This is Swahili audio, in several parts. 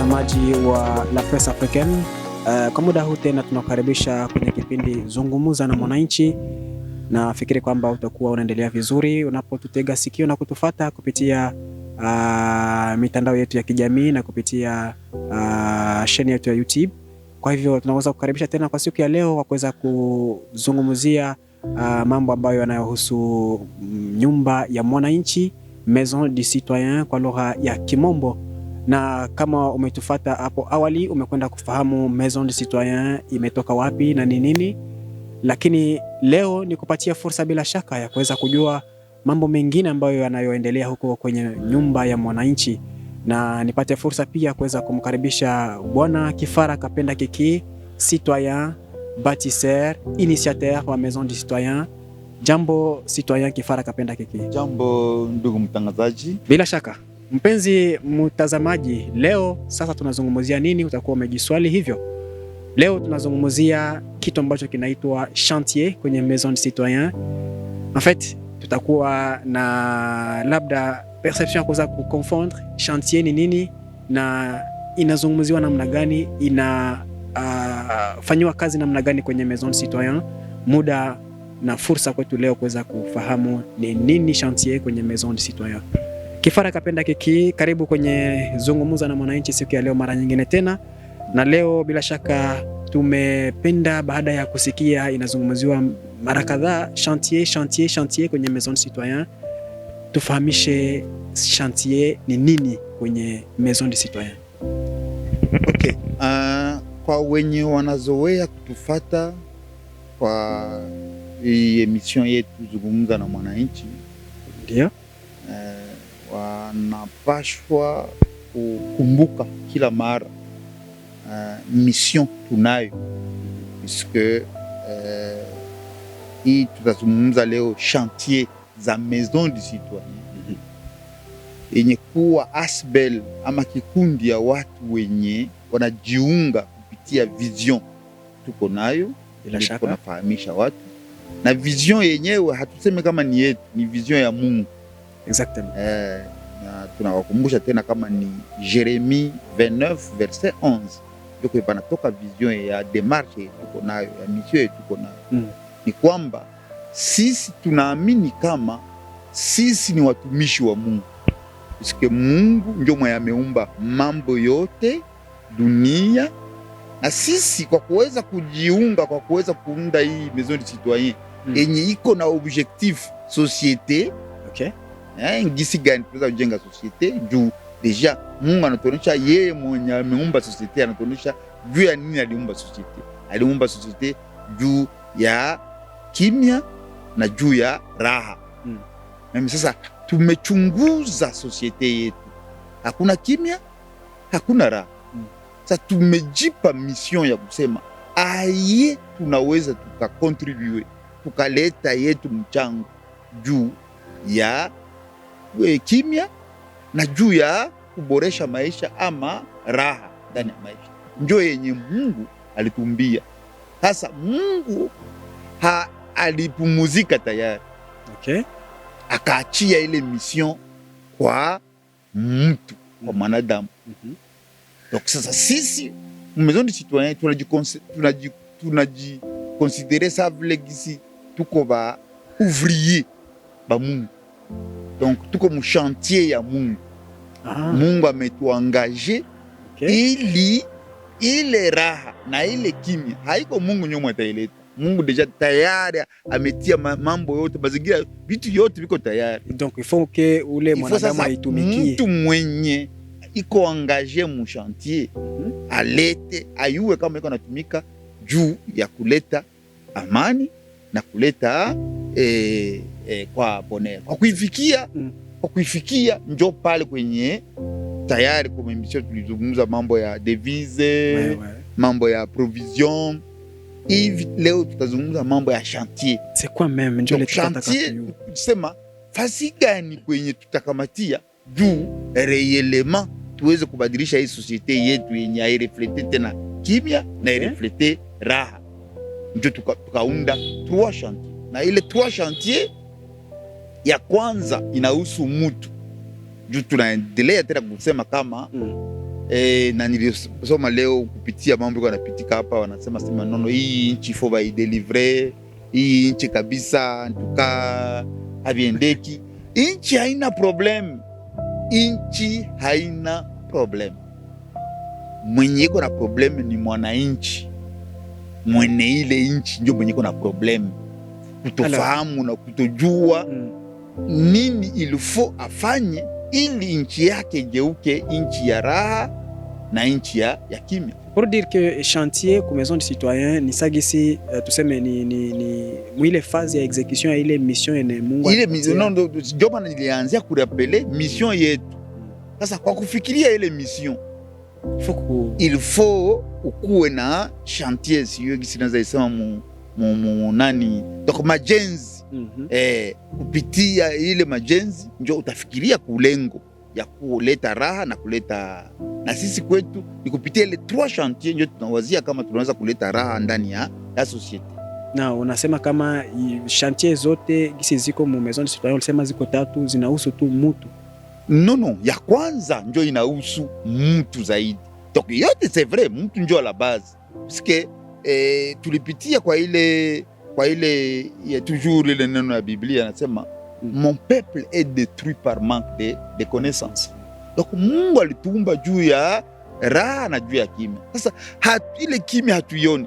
mtazamaji wa La Presse Africaine. Kwa muda huu tena tunakukaribisha kwenye kipindi Zungumuza na Mwananchi. Na fikiri kwamba utakuwa unaendelea vizuri unapotutega sikio na kutufuata kupitia mitandao yetu ya kijamii na kupitia channel yetu ya YouTube. Kwa hivyo tunaweza kukaribisha tena kwa siku ya leo kwa kuweza kuzungumzia mambo ambayo yanayohusu nyumba ya mwananchi, Maison du Citoyen kwa lugha ya Kimombo. Na kama umetufuata hapo awali umekwenda kufahamu Maison du Citoyen imetoka wapi na ni nini, lakini leo ni kupatia fursa bila shaka ya kuweza kujua mambo mengine ambayo yanayoendelea huko kwenye nyumba ya mwananchi, na nipate fursa pia kuweza kumkaribisha Bwana Kifara Kapenda Kiki, citoyen, bâtisseur, initiateur wa Maison du Citoyen. Jambo citoyen Kifara Kapenda Kiki. Jambo ndugu mtangazaji. Bila shaka mpenzi mtazamaji, leo sasa tunazungumzia nini? Utakuwa umejiswali hivyo. Leo tunazungumzia kitu ambacho kinaitwa chantier kwenye Maison du Citoyen. En fait, tutakuwa na labda perception kuweza kuconfondre chantier ni nini na inazungumziwa namna gani, fanywa kazi namna gani kwenye Maison du Citoyen. Muda na fursa kwetu leo kuweza kufahamu ni nini chantier kwenye Maison du Citoyen. Kifara Kapenda Kiki, karibu kwenye Zungumuza na Mwananchi siku ya leo mara nyingine tena. Na leo bila shaka tumependa baada ya kusikia inazungumziwa mara kadhaa chantier kwenye Maison du Citoyen, tufahamishe chantier ni nini kwenye Maison du Citoyen. Okay. Kwa wenye wanazoea kutufata kwa hii emission yetu Zungumuza na Mwananchi, ndio wanapashwa kukumbuka kila mara mission tunayo, puisque hii tutazungumza leo chantier za Maison du Citoyen yenye kuwa asbel ama kikundi ya watu wenye wanajiunga kupitia vision tuko nayo, bila shaka tunafahamisha watu na vision yenyewe hatuseme kama ni yetu, ni vision ya Mungu. Exactement. Na tunawakumbusha tena kama ni Jeremie 29 verset 11 ndio panatoka vision ya demarche tuko nayo, ya mission tuko nayo. Ni kwamba sisi tunaamini kama sisi ni watumishi wa Mungu, puisque Mungu ndio mwenye ameumba mambo yote dunia, na sisi kwa kuweza kujiunga, kwa kuweza kuunda hii Maison du Citoyen yenye iko na objectif societe. Okay. Ngisi gani tunaweza kujenga societe juu deja Mungu anatuonyesha yeye mwenye ameumba societe, anatuonyesha juu ya nini aliumba societe. Aliumba societe juu ya kimya na juu ya raha. Mimi sasa tumechunguza societe yetu, hakuna kimya, hakuna raha. Sasa tumejipa mission ya kusema aye tunaweza tukakontribue, tukaleta yetu mchango juu ya kimya na juu ya kuboresha maisha ama raha ndani ya maisha. Njoo yenye Mungu alitumbia. Sasa Mungu alipumuzika tayari. Okay. Akaachia ile mission kwa mtu, kwa mwanadamu. Donc sasa sisi Maison du Citoyen tunajikonsidere sa vile gisi tuko ba ouvrier ba Mungu. Donc tuko mu chantier ya Mungu. Mungu ametuangaje. Okay. Ili ile raha na ile kimya haiko Mungu nyuma ataileta. Mungu deja tayari ametia mambo yote, mazingira vitu yote viko tayari. Donc il faut que ule mwanadamu aitumikie. Mtu mwenye iko angaje mu chantier alete ayue kama iko natumika juu ya kuleta amani na kuleta kwa bonheur. Kwa kuifikia njoo pale kwenye tayari kwa emission tulizungumza mambo ya devise, mambo ya provision. Hivi leo tutazungumza mambo ya chantier. C'est quoi même njoo le chantier? Tusema fasi gani kwenye tutakamatia juu réellement tuweze kubadilisha hii societe yetu yenye haireflete tena kimya na haireflete raha. Njoo tukaunda 3 chantier. Na ile 3 chantier ya kwanza inahusu mtu. Juu tunaendelea tena kusema kama na nilisoma leo kupitia mambo yanapitika hapa, wanasema sema nono, hii nchi faut ba idelivre, hii nchi kabisa ntuka haviendeki. Nchi haina problem, nchi haina problem. Mwenye iko na problem ni mwananchi mwene ile nchi, ndio mwenye iko na problem, kutofahamu na kutojua nini ilifo afanye ili nchi yake igeuke nchi ya raha na nchi ya kimya. Pour dire que chantier ku Maison du Citoyen ni sagisi tuseme ni mwile phase ya execution ya ile mission ene Mungu ile mission ndio maana nilianzia kurapele mission yetu. Sasa kwa kufikiria ile mission il faut ukuwe na chantier, sio gisi naweza isema mu nani, donc majenzi. Kupitia ile majenzi ndio utafikiria kulengo ya kuleta raha na kuleta, na sisi kwetu ni kupitia ile 3 chantier ndio tunawazia kama tunaweza kuleta raha ndani ya society. Na unasema kama chantier zote gisi ziko mu Maison du Citoyen, ulisema ziko 3 zinahusu tu mtu? No, ya kwanza ndio inahusu mtu zaidi. Donc yote c'est vrai, mtu ndio la base. Parce que tulipitia kwa ile ya toujours ile neno ya Biblia anasema mon peuple est détruit par manque de connaissances. Donc Mungu alituumba juu ya raha na juu ya kimya. Sasa ile kimya hatuioni,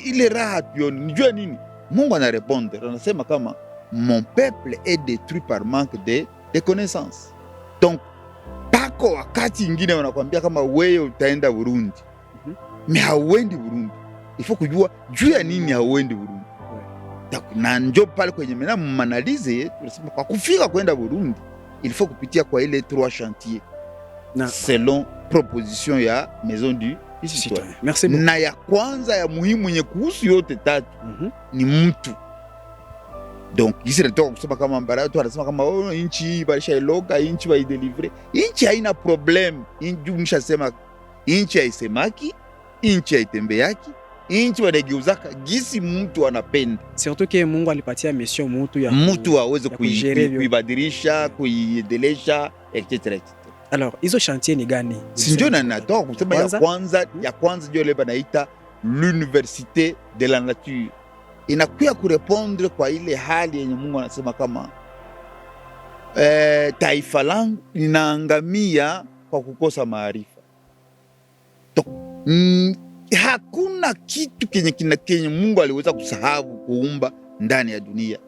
ile raha hatuioni. Ni juu ya nini? Mungu anarepondre, anasema kama mon peuple est détruit par manque de connaissances. Donc pako wakati ingine wanakuambia kama wewe utaenda Burundi, mais hauendi Burundi. Ifo kujua juu ya nini hauendi Burundi. Na njo pale kwenye mena manalize tunasema kwa kufika kwenda Burundi il faut kupitia kwa ile 3 chantiers selon proposition ya Maison du Citoyen. Merci beaucoup. Na ya kwanza ya muhimu yenye kuhusu yote 3 ni mtu. Donc ici natoka kusema kama Mbaratu anasema kama inchi balisha iloga, inchi baidelivre. Inchi haina problem. Inchi mshasema inchi haisemaki, inchi haitembeaki, inchi wanageuzaka gisi mtu anapenda. Surtout que Mungu alipatia mission mtu ya mtu aweze kuibadilisha, kuiendelesha, etc. Alors hizo chantier ni gani? Si ndio natoka kusema ya kwanza ndio leba naita l'université de la nature. Inakuya kurepondre kwa ile hali yenye Mungu anasema kama taifa langu linaangamia kwa kukosa maarifa. Hakuna kitu kenye Mungu aliweza kusahau kuumba ndani ya dunia.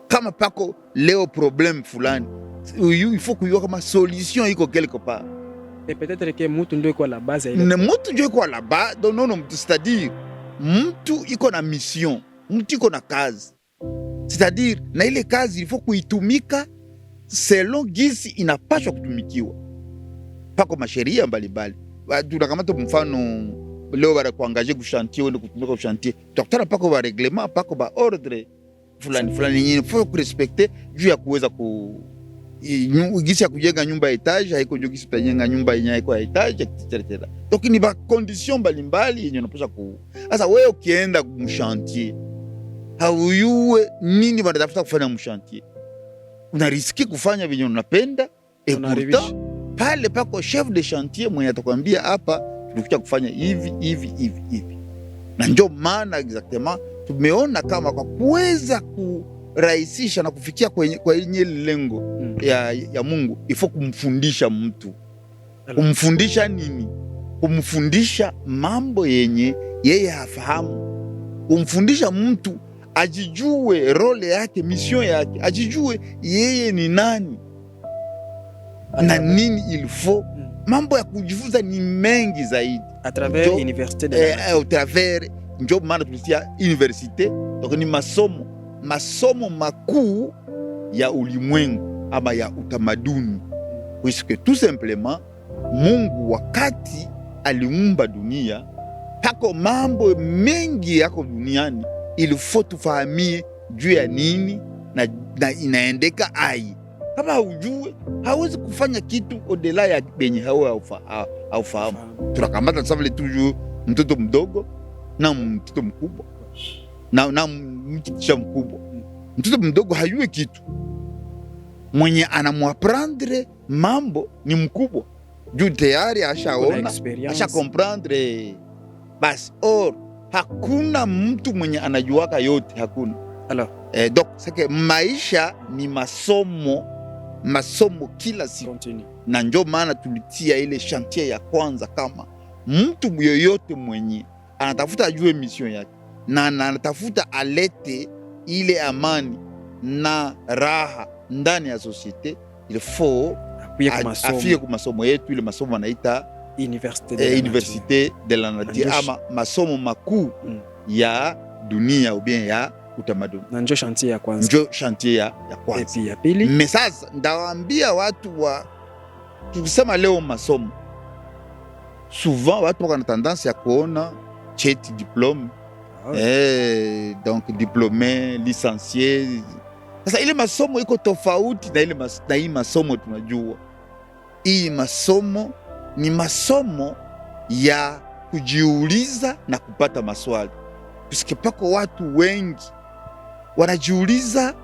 Kama pako leo problem fulani, il faut kujua kama solution iko quelque part. Et peut-être que mtu ndio iko la base ile. Mtu ndio iko la base, non, c'est-à-dire mtu iko na mission, mtu iko na kazi. C'est-à-dire na ile kazi il faut kuitumika selon gisi inapaswa kutumikiwa. Pako masheria mbalimbali. Tunakamata mfano leo bara kuangaje kushantie wende kutumika kushantie. Tutakutana pako ba reglement, pako ba ordre fulani nyingine faut kurespecter juu ya kuweza gisi ya kujenga nyumba ya etage haiko ndio gisi utajenga nyumba yenye haiko ya etage etc. Donc ni ba condition mbalimbali yenye unapaswa sasa wewe ukienda mshantie hauyue nini wanatafuta kufanya mshantie, unariski kufanya venye unapenda et pourtant pale pako chef de chantier mwenye atakwambia hapa tulikuja kufanya hivi. Na ndio maana exactement tumeona kama kwa kuweza kurahisisha na kufikia kwenye lengo ya Mungu ifo kumfundisha mtu. Kumfundisha nini? Kumfundisha mambo yenye yeye hafahamu. Kumfundisha mtu ajijue role yake, mission yake, ajijue yeye ni nani na nini ilifo. Mambo ya kujifunza ni mengi zaidi à travers université de au travers ndio maana tulitia université. Donc ni masomo makuu ya ulimwengu ama ya utamaduni, puisque tout simplement Mungu wakati aliumba dunia pako mambo mengi yako duniani ilifo tufahamie juu ya nini na inaendeka ai. Kama hujue hawezi kufanya kitu odela ya benye haufahamu. Tunakamata tusavile toujours mtoto mdogo na mtoto mkubwa na mtisha mkubwa. Mtoto mdogo hayue kitu, mwenye anamwaprendre mambo ni mkubwa. juu tayari Kuna ashaona, experience. asha comprendre basi. Or hakuna mtu mwenye anajuaka yote, hakuna. Alors, Donc seke maisha ni masomo kila siku, continue. na njo maana tulitia ile chantier ya kwanza, kama mtu yoyote mwenye anatafuta ajue mission yake na anatafuta alete ile amani na raha ndani ya societe, il faut afike ku masomo yetu, ile masomo anaita Université de la Nature, ama masomo makuu ya dunia ou bien ya utamaduni. Na njo chantier ya kwanza. Njo chantier ya kwanza. Epi ya pili. Me sasa ndawaambia watu tukisema leo masomo, souvent watu wako na tendance ya kuona cheti diplome. Donc diplômé, licencié. Sasa ile masomo iko tofauti na hii masomo tunajua. Hii masomo ni masomo ya kujiuliza na kupata maswali. Puisque pako watu wengi wanajiuliza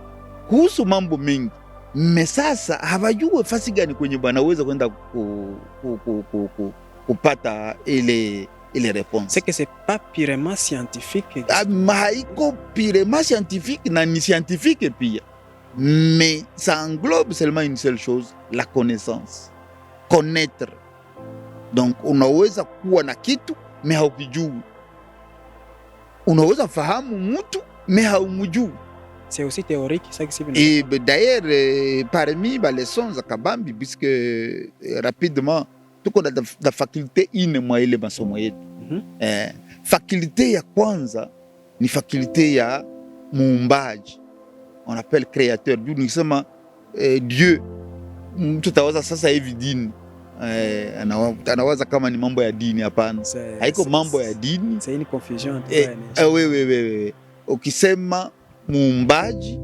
kuhusu mambo mengi, me sasa hawajue fasi gani kwenye wanaweza kwenda kupata ile réponse. C'est que c'est pas purement scientifique. Haiko purement scientifique, na ni scientifique pia, mais ça englobe seulement une seule chose, la connaissance, connaître. Donc unaweza kuwa na kitu me haukijui, unaweza fahamu mtu me haumujui. C'est aussi théorique, ça qui c'est. Et d'ailleurs parmi les leçons za kabambi, puisque rapidement tuko na faculté ine mwa ile masomo yetu. Faculté ya kwanza ni faculté ya muumbaji, on appelle créateur. Juu nikisema Dieu, mtu tawaza sasa hivi dini, anawaza kama ni mambo ya dini. Hapana, haiko mambo ya dini. C'est une confusion. Oui. Ukisema muumbaji,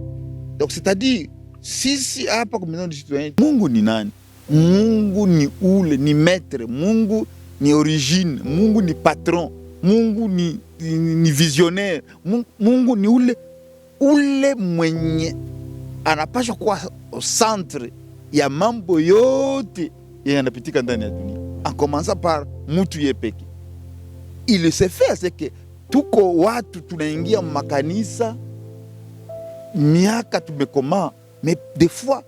donc c'est-à-dire sisi hapa kwa mizani citoyen, Mungu ni nani? Mungu ni ule, ni maître. Mungu ni origine. Mungu ni patron. Mungu ni visionnaire. Mungu ni ule mwenye anapaswa kuwa centre ya mambo yote yanapitika ndani ya dunia, en commençant par mutu yepeke. Il se fait c'est que tuko watu tunaingia makanisa miaka tumekoma, mais des fois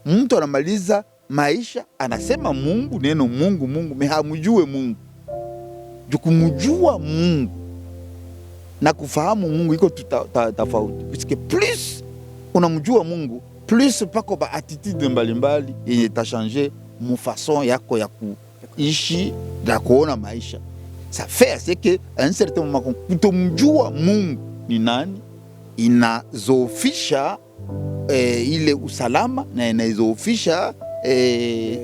mtu anamaliza maisha anasema Mungu, neno Mungu, me hamujue Mungu. Jukumujua Mungu na kufahamu Mungu iko tofauti, puisque plus unamjua Mungu, plus pako ba attitude mbalimbali yenye tachange mu façon yako ya kuishi na kuona maisha. Ça fait c'est que à un certain moment kutomjua Mungu ni nani inazoofisha ile usalama na inazoofisha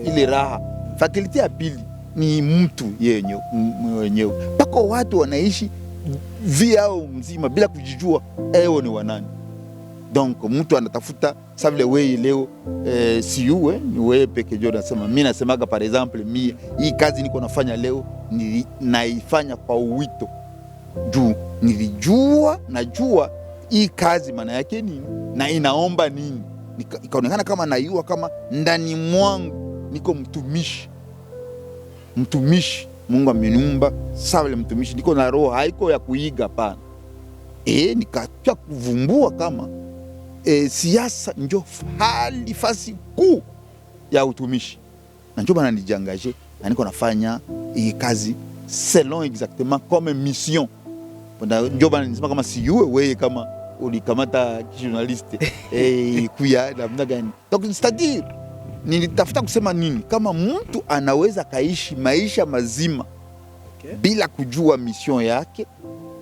ile raha. Fakulti ya pili ni mtu yenyewe. Pako watu wanaishi via au mzima bila kujijua ni wanani. Donc mtu anatafuta sabile wewe leo siuwe ni wewe peke yako. Nasema mimi nasemaga par exemple, mimi hii kazi niko nafanya leo naifanya kwa uwito. Juu najua hii kazi maana yake nini na inaomba nini. Ikaonekana kama naiua, kama ndani mwangu niko mtumishi. Mungu ameniumba sawa ile mtumishi, niko na roho, haiko ya kuiga pana. Nikacha kuvumbua kama siasa njo hali fasi kuu ya utumishi, na njo bana nijangaje na niko nafanya hii kazi selon exactement comme mission. Njo bana nisema kama siuwe wewe kama ulikamata journaliste kuya namna gani. Donc c'est-à-dire nilitafuta kusema nini, kama mtu anaweza kaishi maisha mazima bila kujua mission yake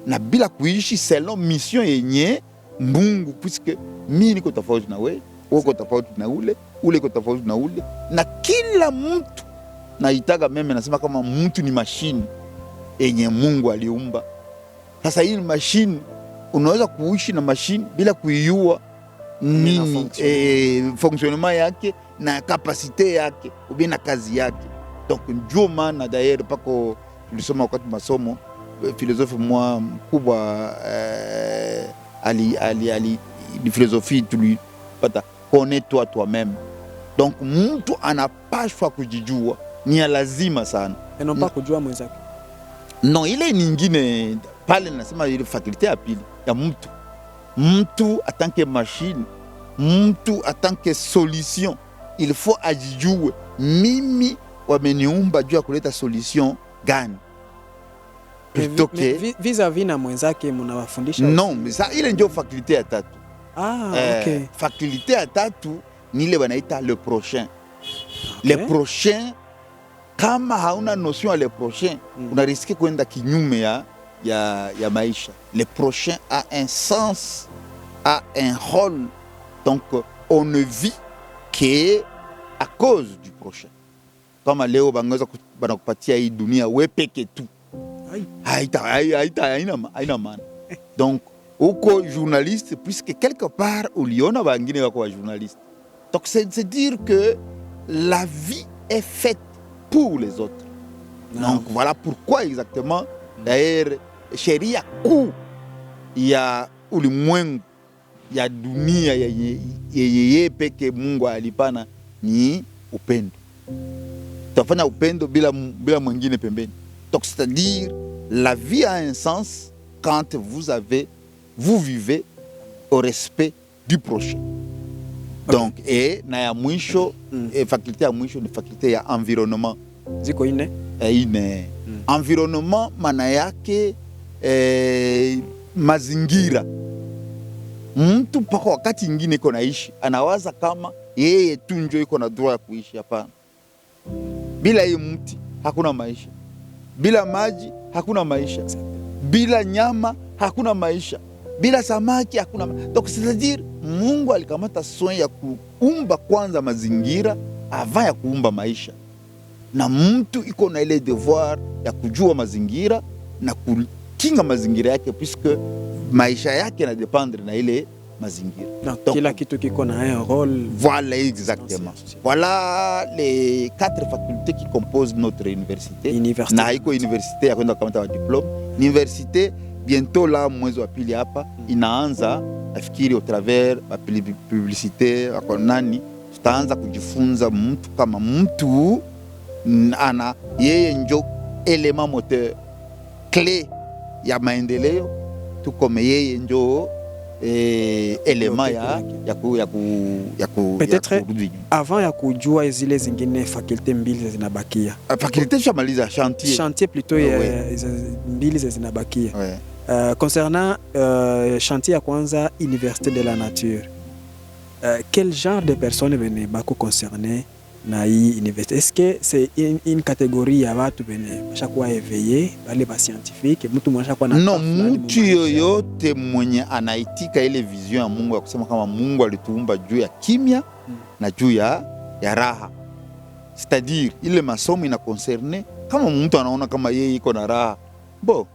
na bila kuishi selon mission yenye Mungu, puisque mimi niko tofauti na wewe, uko tofauti na ule iko tofauti na ule, na kila mtu naitaga meme nasema kama mtu ni mashine yenye Mungu aliumba. Sasa hii mashine unaweza kuishi na mashine bila kuiua nini fonctionnement yake na kapasite yake ubina kazi yake. Donc ndio maana d'ailleurs pako tulisoma wakati masomo filosofi mwa mkubwa ni filosofi tulipata connais toi toi-même. Donc mtu anapashwa kujijua ni ya lazima sana. Enomba kujua mwenzake. Non, ile nyingine pale nasema ile faculté ya pili ya mtu. Mtu en tant que machine, mtu en tant que solution, il faut ajijue mimi wameniumba juu ya kuleta solution gani. Vis-à-vis na mwenzake mnawafundisha? Non, mais ça ile ndio faculté ya tatu. Okay. Faculté ya tatu ni ile wanaita le prochain. Okay. Le prochain, kama hauna notion ya le prochain, unariske kwenda kinyume ya maisha. Le prochain a un sens, a un rôle. Donc on ne vit que à cause du prochain. Kama leo bangaweza banakupatia hii dunia wewe peke tu. Haina maana. Donc uko journaliste puisque quelque part uliona bangine wako wa journaliste. Donc c'est dire que la vie est faite pour les autres. Donc voilà pourquoi exactement d'ailleurs sheria kuu ya ulimwengu ya dunia yeye peke Mungu alipana ni upendo. Tafanya upendo bila mwingine pembeni. Donc c'est-à-dire la vie a un sens quand vous vivez au respect du prochain. Donc na ya mwisho faculté ya mwisho ni faculté ya environnement. Ziko ine? Environnement maana yake mazingira. Mtu mpaka wakati ingine iko naishi anawaza kama yeye tu ndio iko na droit ya kuishi. Hapana. Bila hii mti hakuna maisha. Bila maji hakuna maisha. Bila nyama hakuna maisha. Bila samaki hakuna. Donc c'est-à-dire Mungu alikamata soin ya kuumba kwanza mazingira avant ya kuumba maisha. Na mtu iko na ile devoir ya kujua mazingira na kukinga mazingira yake puisque maisha yake na dépendre na ile mazingira. Donc kila kitu kiko na un rôle. Voilà exactement. Voilà les 4 facultés qui composent notre université. Na iko université ya kwenda kamata wa diplôme. Université bientôt là mwezi wa pili hapa inaanza nafikiri au travers la publicité kwa nani tutaanza kujifunza mtu kama mtu ana yeye njo element moteur clé ya maendeleo tu kama yeye njo element ya peut-être avant ya kujua zile zingine faculté mbili zinabakia. Faculté shamaliza chantier plutôt mbili zinabakia. Concernant chantier ya kwanza Université de la Nature, quel genre de personnes venez bako concerné na hii université? Est-ce que c'est une catégorie ya watu bene bashakuwa éveillé bale ba scientifique mtu mwenye kwa na no mtu yoyote mwenye anaitika ile vision ya Mungu ya kusema kama Mungu alituumba juu ya kimya na juu ya raha. C'est-à-dire ile masomo ina concerné kama mtu anaona kama yeye iko na raha. Bon,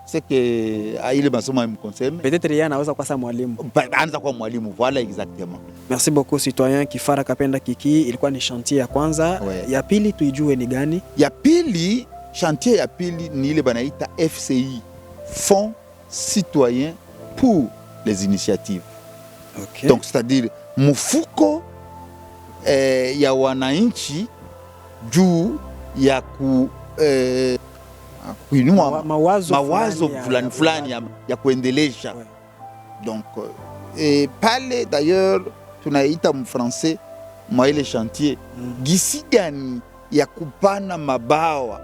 c'est que ile masomo me concerne. Peut-être yeye anaweza kwa sababu mwalimu. Anza kwa mwalimu, voilà exactement. Merci beaucoup citoyen Kifara Kapenda Kiki, ilikuwa ni chantier ya kwanza. Ya pili tuijue ni gani? Ya pili, chantier ya pili ni ile banaita FCI, Fonds Citoyen pour les Initiatives. Okay. Donc c'est-à-dire mfuko ya wananchi juu ya kuinua mawazo fulani ya kuendelesha. Donc pale d'ailleurs tunaita en français mwa ile chantier gisi gani ya kupana mabawa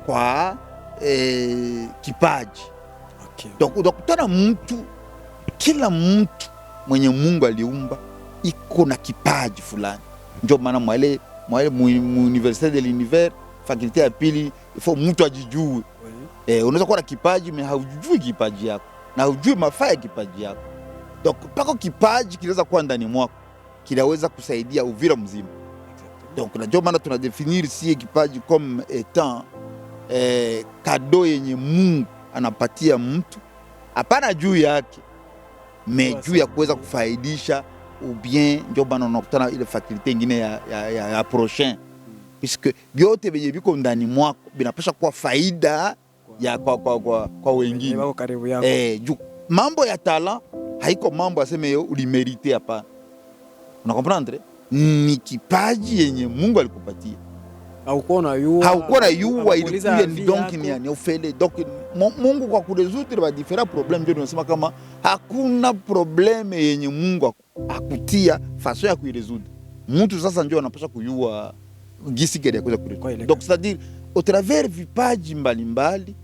kwa kipaji. Okay. Donc utakutana mtu, kila mtu mwenye Mungu aliumba iko na kipaji fulani. Ndio maana mwa ile Université de l'Univers faculté ya pili ifo mtu ajijue. Unaweza kuwa na kipaji mais haujui kipaji yako na hujui mafaa ya kipaji yako. Donc pako kipaji kinaweza kuwa ndani mwako kinaweza kusaidia Uvira mzima. Donc ndio maana tunadefinir si kipaji comme étant cadeau yenye Mungu anapatia mtu hapana juu yake mais juu ya kuweza kufaidisha ou bien ndio maana unakutana ile faculté nyingine ya prochain puisque vyote vyenye viko ndani mwako binapaswa kuwa faida ya kwa wengine wako karibu yako. Juu mambo ya talent haiko mambo aseme yo ulimerite hapa. Una comprendre? Ni kipaji yenye Mungu alikupatia. haukuwa na yua, haukuwa na yua, ilikuwa ni donc ni ofele. Donc Mungu kwa kuresoudre ba different problème, ndio tunasema kama hakuna problème yenye Mungu akutia façon ya kuiresoudre. Mtu sasa ndio anapaswa kuyua gisi gani ya kuweza kuresoudre. Donc c'est-à-dire au travers vipaji mbalimbali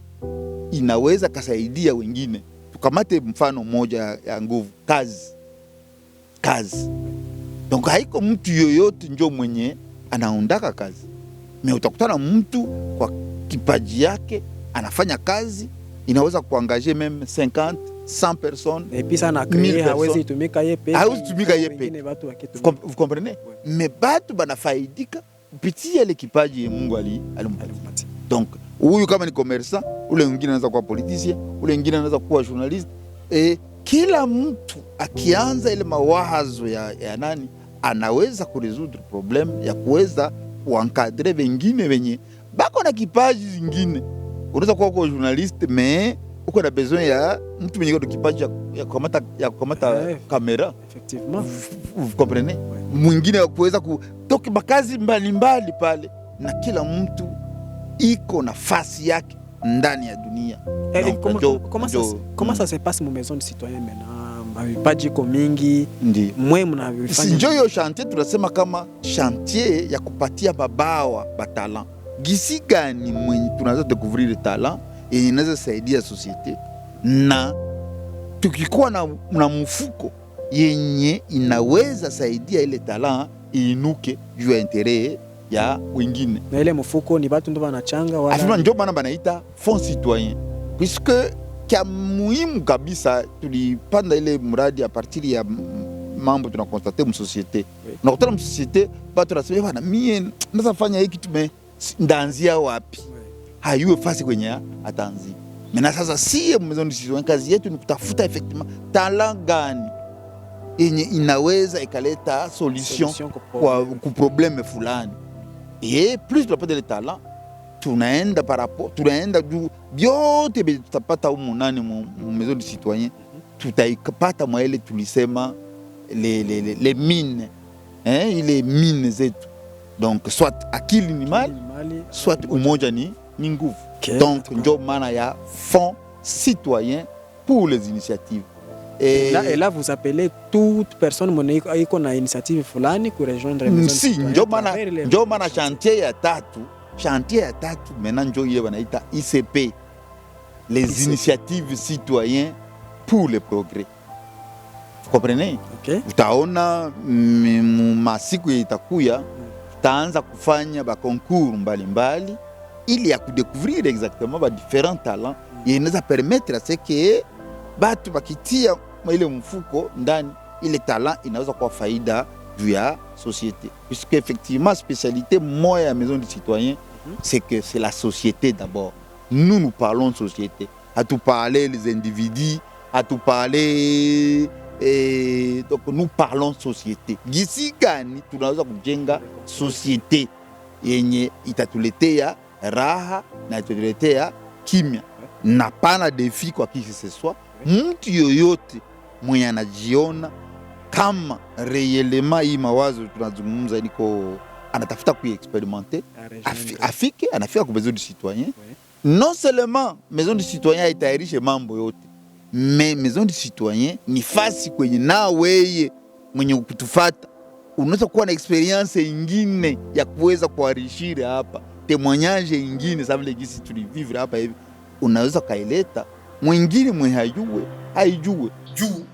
inaweza kasaidia wengine. Tukamate mfano mmoja ya nguvu, kazi. Donc haiko mtu yoyote ndio mwenye anaondaka kazi. Utakutana mtu kwa kipaji yake anafanya kazi, inaweza kuangaje meme 50, 100 personnes. Et puis ça na créer hawezi tumika yepe. Vous comprenez? Mais batu banafaidika kupitia ile kipaji Mungu alimpatia. Donc huyu kama ni commerçant, ule mwingine anaweza kuwa politicien, ule mwingine anaweza kuwa journalist. Kila mtu akianza ile mawazo ya nani anaweza kuresoudre problem ya kuweza kuencadrer wengine wenye bako na kipaji zingine. Unaweza kuwa kwa journalist mais uko na besoin ya mtu mwenye kwa kipaji ya kukamata kamera. Effectivement. Vous comprenez? Mwingine wa kuweza kutoka makazi mbalimbali pale, na kila mtu iko nafasi yake ndani ya dunia. Comment ça se passe mu maison de citoyen maintenant? Vipaji iko mingi. Mwe mnavifanya. Ndio hiyo chantier tunasema kama chantier ya kupatia babawa talent. Gisi gani mwenye tunaweza découvrir talent yenye inaweza saidia societe, na tukikuwa na mfuko yenye inaweza saidia ile talent iinuke juu ya intérêt ya wengine. Na ile mfuko ni watu ndio wanachanga wala. Afima ndio maana banaita fonds citoyen. Puisque kia muhimu kabisa tulipanda ile mradi a partir ya mambo tunakonstate mu societe. Unakutana mu societe watu wanasema bwana mie naweza fanya hiki tume ndaanzia wapi? Hayuwe fasi kwenye ataanzia. Mena sasa si maison de citoyen, kazi yetu ni kutafuta effectivement talent gani yenye inaweza ikaleta solution kwa probleme fulani. Et plus tunapata ile talent, tunaenda par rapport, tunaenda juu byote tutapata humu nani mu maison de citoyen, tutaipata mwa ile tulisema les mines, ile mine zetu. Donc soit akili ni mali, soit umoja ni nguvu. Donc ndio maana ya fonds citoyen pour les initiatives. Et là vous appelez toute personne mwenye iko na initiative fulani ku rejoindre maison. Si ndio maana chantier ya tatu maintenant ndio ile wanaita ICP, les initiatives citoyens pour le progrès. Vous comprenez? Okay. Utaona masiku itakuya tutaanza kufanya ba concours mbalimbali ili ya kudécouvrir exactement ba différents talents et inaweza permettre à ce que batu bakitia ile mfuko ndani ile talent inaweza kuwa faida juu ya société. Puisque effectivement spécialité moya ya maison du citoyen c'est que c'est la société d'abord. Nous parlons de société. À tout parler les individus, à tout parler donc nous parlons de société. Gisi gani tunaweza kujenga société yenye itatuletea raha na itatuletea kimya na pana defi kwa kisi ce soit. Mtu yoyote mwenye anajiona kama réellement hii mawazo tunazungumza niko anatafuta kuexperimenter, anafika kwa maison du citoyen. Non seulement maison du citoyen itayarishe mambo yote, mais maison du citoyen ni fasi kwenye na weye mwenye kutufuata unaweza kuwa na experience ingine ya kuweza kuarishira hapa, témoignage ingine sababu legisi tulivivre hapa hivi, unaweza kaileta mwingine mwenye haijue juu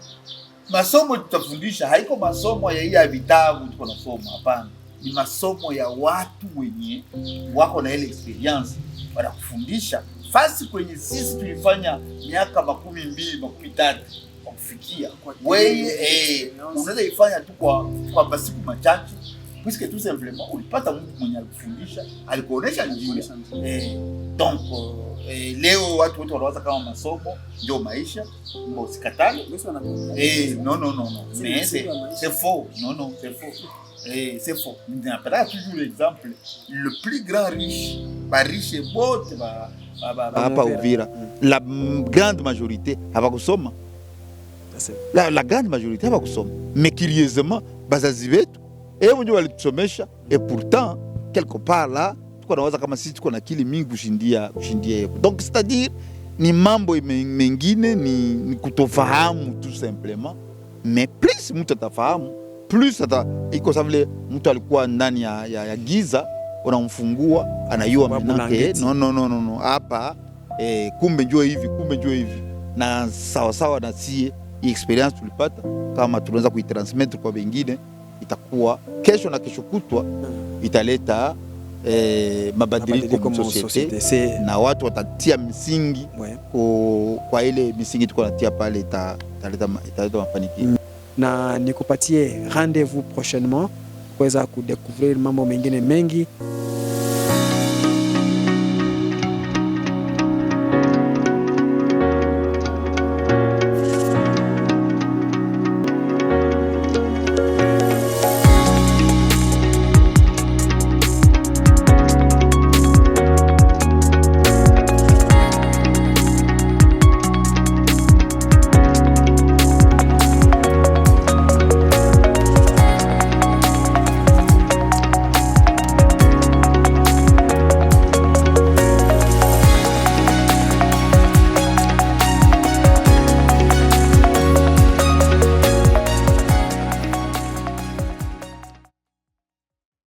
masomo tutafundisha haiko masomo ya vitabu tuko nasoma, hapana. Ni masomo ya watu wenye wako na ile experience wanakufundisha fasi kwenye sisi tulifanya miaka 12, 13 kwa kufikia wewe unaweza ifanya tu kwa masiku machache, puisque tout simplement ulipata mtu mwenye alikufundisha, alikuonesha njia. Donc leo watu wote wanawaza kama masomo ndio maisha, mbona usikatale? Non. Mais c'est faux. Non, c'est faux. C'est faux. On appelle toujours l'exemple le plus grand riche, riche bote hapa Uvira. La grande majorité hawakusoma. La grande majorité hawakusoma. Mais curieusement bazazi wetu wenyewe walitusomesha, et pourtant quelque part là bako nawaza kama sisi tuko na akili mingi kushindia yeye. Donc c'est-à-dire ni mambo mengine ni kutofahamu tout simplement, mais plus mtu atafahamu plus iko sawa vile mtu alikuwa ndani ya giza, unamfungua anayua manake no hapa kumbe njoo hivi na sawa na sie experience tulipata kama tunaweza kuitransmettre kwa wengine, itakuwa kesho na kesho kutwa italeta mabadiliko kwa societe na watu watatia msingi kwa ile misingi tuko natia pale, italeta mafanikio. Na nikupatie rendez-vous prochainement kuweza kudécouvrir mambo mengine mengi